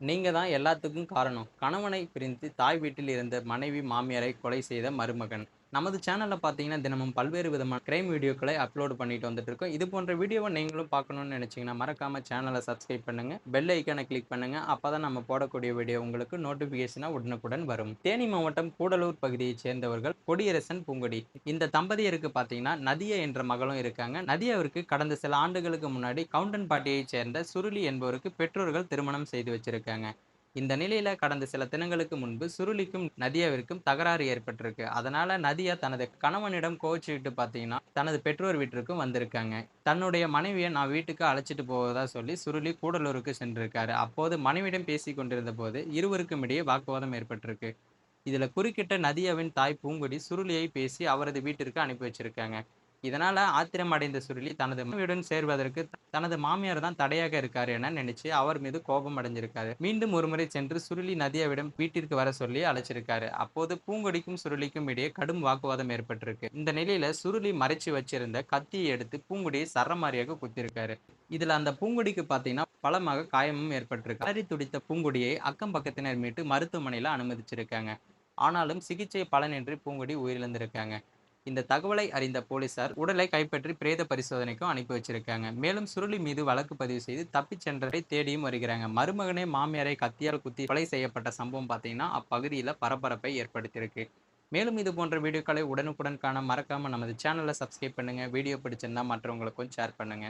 நீங்க தான் எல்லாத்துக்கும் காரணம். கணவனை பிரிந்து தாய் வீட்டில் இருந்த மனைவி, மாமியாரை கொலை செய்த மருமகன். நமது சேனல்ல பார்த்தீங்கன்னா, தினமும் பல்வேறு விதமான கிரைம் வீடியோக்களை அப்லோட் பண்ணிட்டு வந்துட்டு இருக்கோம். இது போன்ற வீடியோவ நீங்களும் பார்க்கணும்னு நினைச்சீங்கன்னா, மறக்காம சேனல சப்ஸ்கிரைப் பண்ணுங்க. பெல் ஐகான கிளிக் பண்ணுங்க. அப்பதான் நம்ம போடக்கூடிய வீடியோ உங்களுக்கு நோட்டிஃபிகேஷனா உடனுக்குடன் வரும். தேனி மாவட்டம் கூடலூர் பகுதியைச் சேர்ந்தவர்கள் கொடியரசன், பூங்கொடி. இந்த தம்பதியருக்கு பார்த்தீங்கன்னா, நதியா என்ற மகளும் இருக்காங்க. நதியாவிற்கு கடந்த சில ஆண்டுகளுக்கு முன்னாடி கவுண்டன்பட்டியைச் சேர்ந்த சுருளி என்பவருக்கு பெற்றோர்கள் திருமணம் செய்து வச்சிருக்காங்க. இந்த நிலையில கடந்த சில தினங்களுக்கு முன்பு சுருளிக்கும் நதியாவிற்கும் தகராறு ஏற்பட்டிருக்கு. அதனால நதியா தனது கணவனிடம் கோவிச்சுக்கிட்டு பார்த்தீங்கன்னா, தனது பெற்றோர் வீட்டிற்கும் வந்திருக்காங்க. தன்னுடைய மனைவிய நான் வீட்டுக்கு அழைச்சிட்டு போவதா சொல்லி சுருளி கூடலூருக்கு சென்றிருக்காரு. அப்போது மனைவியிடம் பேசிக் கொண்டிருந்தபோது இருவருக்கும் இடையே வாக்குவாதம் ஏற்பட்டிருக்கு. இதுல குறுக்கிட்ட நதியாவின் தாய் பூங்கொடி சுருளியை பேசி அவரது வீட்டிற்கு அனுப்பி வச்சிருக்காங்க. இதனால ஆத்திரம் அடைந்த சுருளி தனது மனைவியுடன் சேர்வதற்கு தனது மாமியார் தான் தடையாக இருக்காரு என நினைச்சு அவர் மீது கோபம் அடைஞ்சிருக்காரு. மீண்டும் ஒருமுறை சென்று சுருளி நதியாவிடம் வீட்டிற்கு வர சொல்லி அழைச்சிருக்காரு. அப்போது பூங்கொடிக்கும் சுருளிக்கும் இடையே கடும் வாக்குவாதம் ஏற்பட்டிருக்கு. இந்த நிலையில சுருளி மறைச்சு வச்சிருந்த கத்தியை எடுத்து பூங்கொடியை சரமாரியாக குத்திருக்காரு. இதுல அந்த பூங்கொடிக்கு பாத்தீங்கன்னா பலமாக காயமும் ஏற்பட்டிருக்கு. அலறி துடித்த பூங்கொடியை அக்கம் பக்கத்தினர் மீட்டு மருத்துவமனையில அனுமதிச்சிருக்காங்க. ஆனாலும் சிகிச்சை பலனின்றி பூங்கொடி உயிரிழந்திருக்காங்க. இந்த தகவலை அறிந்த போலீசார் உடலை கைப்பற்றி பிரேத பரிசோதனைக்கும் அனுப்பி வச்சிருக்காங்க. மேலும் சுருளி மீது வழக்கு பதிவு செய்து தப்பிச் சென்றவரை தேடியும் வருகிறாங்க. மருமகனே மாமியாரை கத்தியால் குத்தி கொலை செய்யப்பட்ட சம்பவம் பார்த்தீங்கன்னா அப்பகுதியில் பரபரப்பை ஏற்படுத்தியிருக்கு. மேலும் இது போன்ற வீடியோக்களை உடனுக்குடன் காண மறக்காம நமது சேனலை சப்ஸ்கிரைப் பண்ணுங்க. வீடியோ பிடிச்சிருந்தா மற்றவங்களுக்கும் ஷேர் பண்ணுங்க.